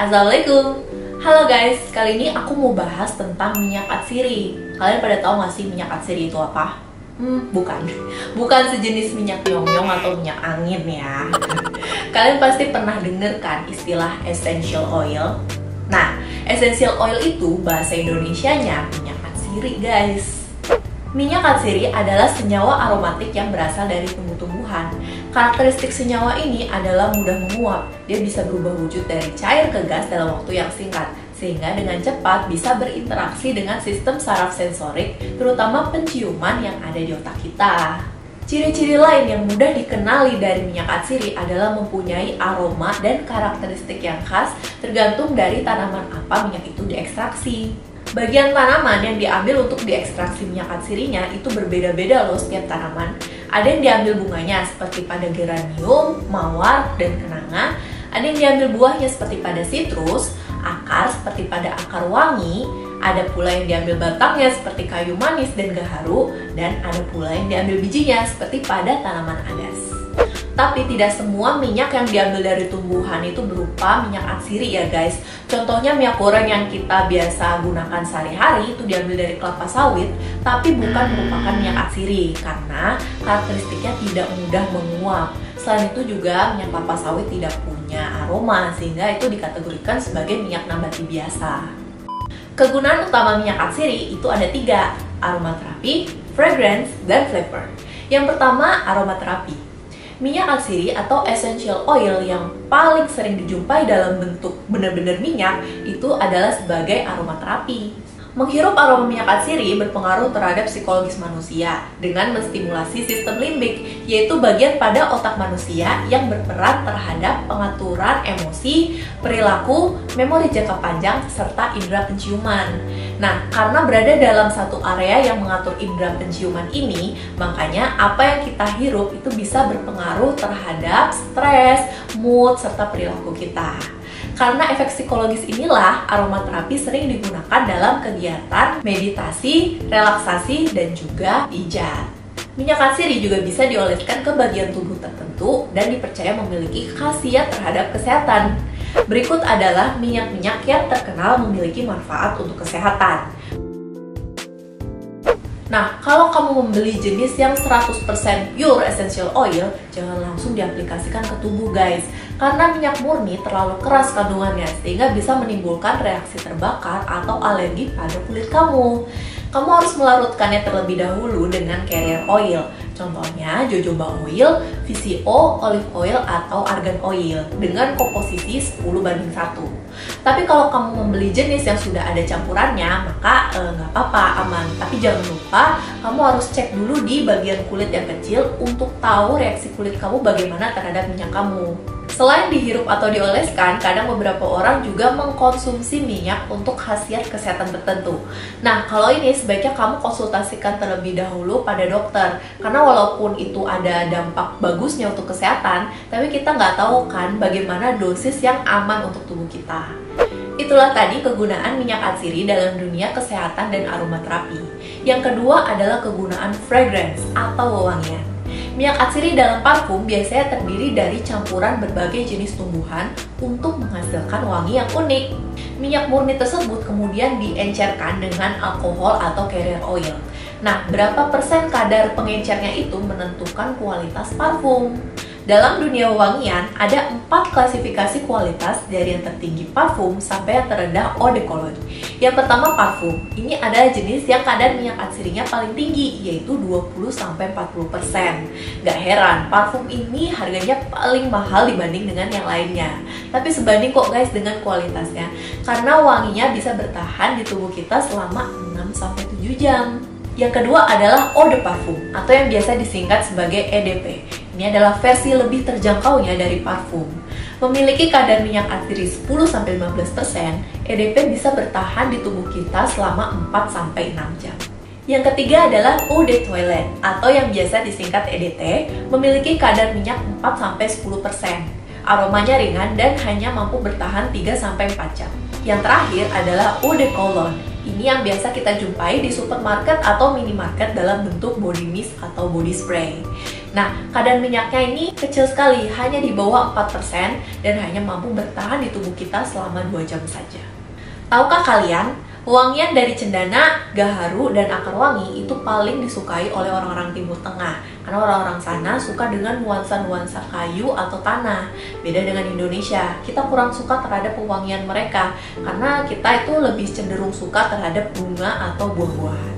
Assalamualaikum. Halo guys, kali ini aku mau bahas tentang minyak atsiri. Kalian pada tahu gak sih minyak atsiri itu apa? Bukan sejenis minyak nyong-nyong atau minyak angin ya. Kalian pasti pernah denger kan istilah essential oil? Nah, essential oil itu bahasa Indonesianya minyak atsiri guys. Minyak atsiri adalah senyawa aromatik yang berasal dari tumbuh-tumbuhan. Karakteristik senyawa ini adalah mudah menguap. Dia bisa berubah wujud dari cair ke gas dalam waktu yang singkat, sehingga dengan cepat bisa berinteraksi dengan sistem saraf sensorik, terutama penciuman yang ada di otak kita. Ciri-ciri lain yang mudah dikenali dari minyak atsiri adalah mempunyai aroma dan karakteristik yang khas tergantung dari tanaman apa minyak itu diekstraksi. Bagian tanaman yang diambil untuk diekstraksi minyak atsirinya itu berbeda-beda loh setiap tanaman. Ada yang diambil bunganya seperti pada geranium, mawar, dan kenanga. Ada yang diambil buahnya seperti pada sitrus, akar seperti pada akar wangi. Ada pula yang diambil batangnya seperti kayu manis dan gaharu. Dan ada pula yang diambil bijinya seperti pada tanaman adas. Tapi tidak semua minyak yang diambil dari tumbuhan itu berupa minyak atsiri ya guys. Contohnya minyak goreng yang kita biasa gunakan sehari-hari itu diambil dari kelapa sawit, tapi bukan merupakan minyak atsiri karena karakteristiknya tidak mudah menguap. Selain itu juga minyak kelapa sawit tidak punya aroma sehingga itu dikategorikan sebagai minyak nabati biasa. Kegunaan utama minyak atsiri itu ada 3, aromaterapi, fragrance, dan flavor. Yang pertama, aromaterapi. Minyak atsiri atau essential oil yang paling sering dijumpai dalam bentuk benar-benar minyak itu adalah sebagai aromaterapi. Menghirup aroma minyak atsiri berpengaruh terhadap psikologis manusia dengan menstimulasi sistem limbik, yaitu bagian pada otak manusia yang berperan terhadap pengaturan emosi, perilaku, memori jangka panjang, serta indera penciuman. Nah, karena berada dalam satu area yang mengatur indera penciuman ini, makanya apa yang kita hirup itu bisa berpengaruh terhadap stres, mood, serta perilaku kita. Karena efek psikologis inilah, aromaterapi sering digunakan dalam kegiatan meditasi, relaksasi, dan juga pijat. Minyak atsiri juga bisa dioleskan ke bagian tubuh tertentu dan dipercaya memiliki khasiat terhadap kesehatan. Berikut adalah minyak-minyak yang terkenal memiliki manfaat untuk kesehatan. Nah, kalau kamu membeli jenis yang 100% pure essential oil, jangan langsung diaplikasikan ke tubuh guys. Karena minyak murni terlalu keras kandungannya, sehingga bisa menimbulkan reaksi terbakar atau alergi pada kulit kamu. Kamu harus melarutkannya terlebih dahulu dengan carrier oil. Contohnya jojoba oil, VCO, olive oil, atau argan oil dengan komposisi 10:1. Tapi kalau kamu membeli jenis yang sudah ada campurannya, maka nggak apa-apa, aman. Tapi jangan lupa, kamu harus cek dulu di bagian kulit yang kecil untuk tahu reaksi kulit kamu bagaimana terhadap minyak kamu. Selain dihirup atau dioleskan, kadang beberapa orang juga mengkonsumsi minyak untuk khasiat kesehatan tertentu. Nah, kalau ini sebaiknya kamu konsultasikan terlebih dahulu pada dokter. Karena walaupun itu ada dampak bagusnya untuk kesehatan, tapi kita nggak tahu kan bagaimana dosis yang aman untuk tubuh kita. Itulah tadi kegunaan minyak atsiri dalam dunia kesehatan dan aromaterapi. Yang kedua adalah kegunaan fragrance atau wewangian. Minyak atsiri dalam parfum biasanya terdiri dari campuran berbagai jenis tumbuhan untuk menghasilkan wangi yang unik. Minyak murni tersebut kemudian diencerkan dengan alkohol atau carrier oil. Nah, berapa persen kadar pengencernya itu menentukan kualitas parfum. Dalam dunia wewangian, ada 4 klasifikasi kualitas dari yang tertinggi parfum sampai yang terendah eau de cologne. Yang pertama parfum, ini adalah jenis yang kadar minyak atsirinya paling tinggi, yaitu 20-40%. Gak heran, parfum ini harganya paling mahal dibanding dengan yang lainnya. Tapi sebanding kok guys dengan kualitasnya, karena wanginya bisa bertahan di tubuh kita selama 6-7 jam. Yang kedua adalah eau de parfum, atau yang biasa disingkat sebagai EDP. Ini adalah versi lebih terjangkaunya dari parfum. Memiliki kadar minyak atsiri 10-15%, EDP bisa bertahan di tubuh kita selama 4-6 jam. Yang ketiga adalah eau de toilette, atau yang biasa disingkat EDT, memiliki kadar minyak 4-10%. Aromanya ringan dan hanya mampu bertahan 3-4 jam. Yang terakhir adalah eau de cologne. Ini yang biasa kita jumpai di supermarket atau minimarket dalam bentuk body mist atau body spray. Nah, kadar minyaknya ini kecil sekali, hanya di bawah 4% dan hanya mampu bertahan di tubuh kita selama 2 jam saja. Tahukah kalian, wangian dari cendana, gaharu, dan akar wangi itu paling disukai oleh orang-orang Timur Tengah. Karena orang-orang sana suka dengan nuansa-nuansa kayu atau tanah. Beda dengan Indonesia, kita kurang suka terhadap pewangian mereka. Karena kita itu lebih cenderung suka terhadap bunga atau buah-buahan.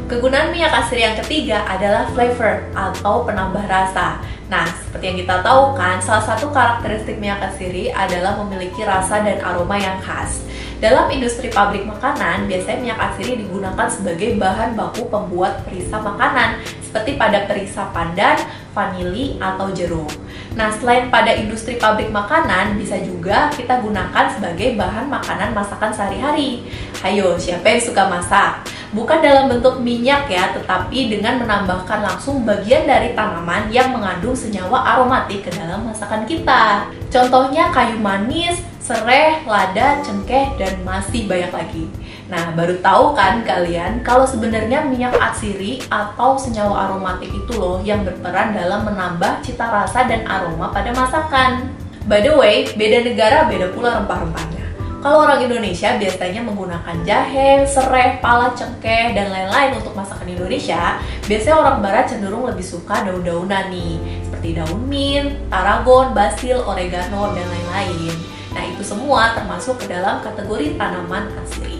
Kegunaan minyak asiri yang ketiga adalah flavor atau penambah rasa. Nah, seperti yang kita tahu kan, salah satu karakteristik minyak asiri adalah memiliki rasa dan aroma yang khas. Dalam industri pabrik makanan, biasanya minyak asiri digunakan sebagai bahan baku pembuat perisa makanan, seperti pada perisa pandan, vanili, atau jeruk. Nah, selain pada industri pabrik makanan, bisa juga kita gunakan sebagai bahan makanan masakan sehari-hari. Ayo, siapa yang suka masak? Bukan dalam bentuk minyak ya, tetapi dengan menambahkan langsung bagian dari tanaman yang mengandung senyawa aromatik ke dalam masakan kita. Contohnya kayu manis, sereh, lada, cengkeh, dan masih banyak lagi. Nah, baru tahu kan kalian kalau sebenarnya minyak atsiri atau senyawa aromatik itu loh yang berperan dalam menambah cita rasa dan aroma pada masakan. By the way, beda negara beda pula rempah-rempahnya. Kalau orang Indonesia biasanya menggunakan jahe, sereh, pala, cengkeh, dan lain-lain untuk masakan Indonesia. Biasanya orang Barat cenderung lebih suka daun-daunan nih, seperti daun mint, tarragon, basil, oregano, dan lain-lain. Nah, itu semua termasuk ke dalam kategori tanaman asiri.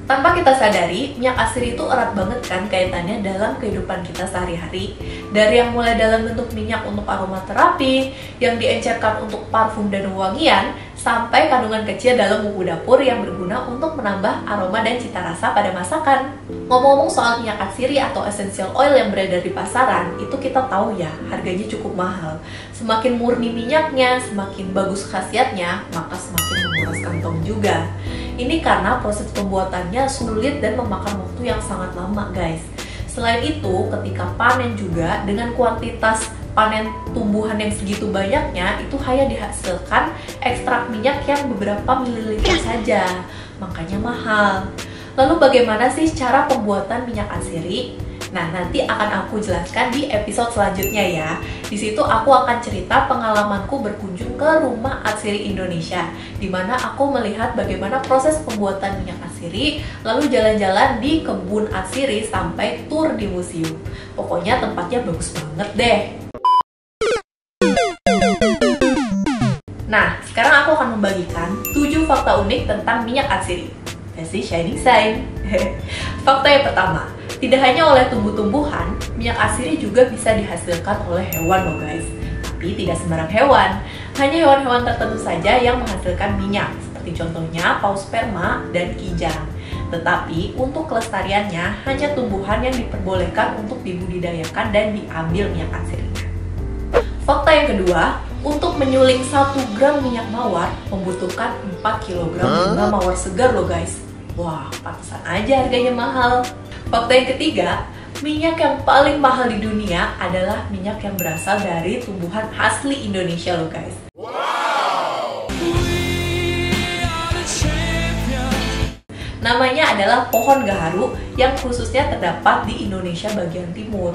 Tanpa kita sadari, minyak asiri itu erat banget kan kaitannya dalam kehidupan kita sehari-hari. Dari yang mulai dalam bentuk minyak untuk aromaterapi, yang diencerkan untuk parfum dan wangian, sampai kandungan kecil dalam bumbu dapur yang berguna untuk menambah aroma dan cita rasa pada masakan. Ngomong-ngomong soal minyak atsiri atau essential oil yang beredar di pasaran, itu kita tahu ya, harganya cukup mahal. Semakin murni minyaknya, semakin bagus khasiatnya, maka semakin menguras kantong juga. Ini karena proses pembuatannya sulit dan memakan waktu yang sangat lama, guys. Selain itu, ketika panen juga dengan kuantitas panen tumbuhan yang segitu banyaknya, itu hanya dihasilkan ekstrak minyak yang beberapa mililiter saja, makanya mahal. Lalu bagaimana sih cara pembuatan minyak atsiri? Nah, nanti akan aku jelaskan di episode selanjutnya ya. Di situ aku akan cerita pengalamanku berkunjung ke rumah atsiri Indonesia, di mana aku melihat bagaimana proses pembuatan minyak atsiri, lalu jalan-jalan di kebun atsiri sampai tur di museum. Pokoknya tempatnya bagus banget deh. Nah, sekarang aku akan membagikan 7 fakta unik tentang minyak atsiri. Versi Shining Side. Fakta yang pertama, tidak hanya oleh tumbuh-tumbuhan, minyak atsiri juga bisa dihasilkan oleh hewan loh guys. Tapi tidak sembarang hewan, hanya hewan-hewan tertentu saja yang menghasilkan minyak, seperti contohnya paus sperma dan kijang. Tetapi untuk kelestariannya, hanya tumbuhan yang diperbolehkan untuk dibudidayakan dan diambil minyak atsirinya. Fakta yang kedua, untuk menyuling 1 gram minyak mawar membutuhkan 4 kg bunga mawar segar loh guys. Wah, pantesan aja harganya mahal. Fakta yang ketiga, minyak yang paling mahal di dunia adalah minyak yang berasal dari tumbuhan asli Indonesia loh guys. Wow. Namanya adalah pohon gaharu yang khususnya terdapat di Indonesia bagian timur.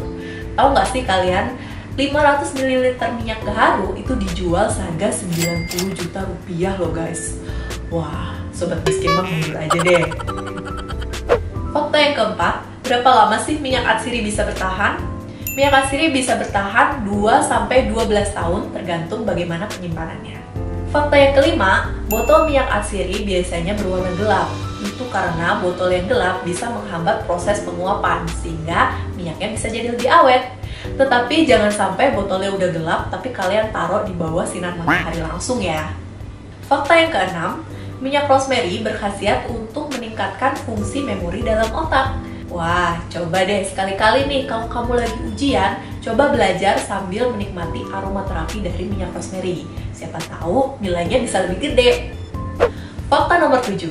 Tahu nggak sih kalian, 500 ml minyak gaharu itu dijual seharga 90 juta rupiah loh guys. Wah, sobat miskin mah mundur aja deh. Fakta yang keempat, berapa lama sih minyak atsiri bisa bertahan? Minyak atsiri bisa bertahan 2-12 tahun tergantung bagaimana penyimpanannya. Fakta yang kelima, botol minyak atsiri biasanya berwarna gelap. Itu karena botol yang gelap bisa menghambat proses penguapan, sehingga minyaknya bisa jadi lebih awet. Tetapi jangan sampai botolnya udah gelap, tapi kalian taruh di bawah sinar matahari langsung ya. Fakta yang keenam, minyak rosemary berkhasiat untuk meningkatkan fungsi memori dalam otak. Wah, coba deh sekali-kali nih kalau kamu lagi ujian, coba belajar sambil menikmati aromaterapi dari minyak rosemary. Siapa tahu nilainya bisa lebih gede. Fakta nomor 7,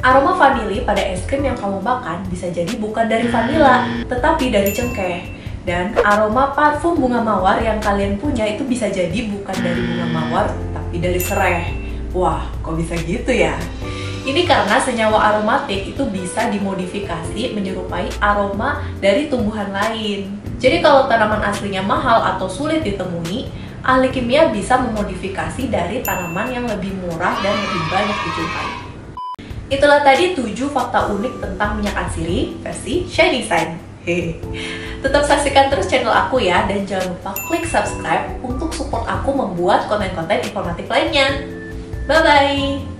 aroma vanili pada es krim yang kamu makan bisa jadi bukan dari vanila, tetapi dari cengkeh. Dan aroma parfum bunga mawar yang kalian punya itu bisa jadi bukan dari bunga mawar, tapi dari sereh. Wah, kok bisa gitu ya? Ini karena senyawa aromatik itu bisa dimodifikasi menyerupai aroma dari tumbuhan lain. Jadi kalau tanaman aslinya mahal atau sulit ditemui, ahli kimia bisa memodifikasi dari tanaman yang lebih murah dan lebih banyak dijumpai. Itulah tadi 7 fakta unik tentang minyak atsiri versi Shining Side. Hehe. Tetap saksikan terus channel aku ya, dan jangan lupa klik subscribe untuk support aku membuat konten-konten informatif lainnya. Bye-bye!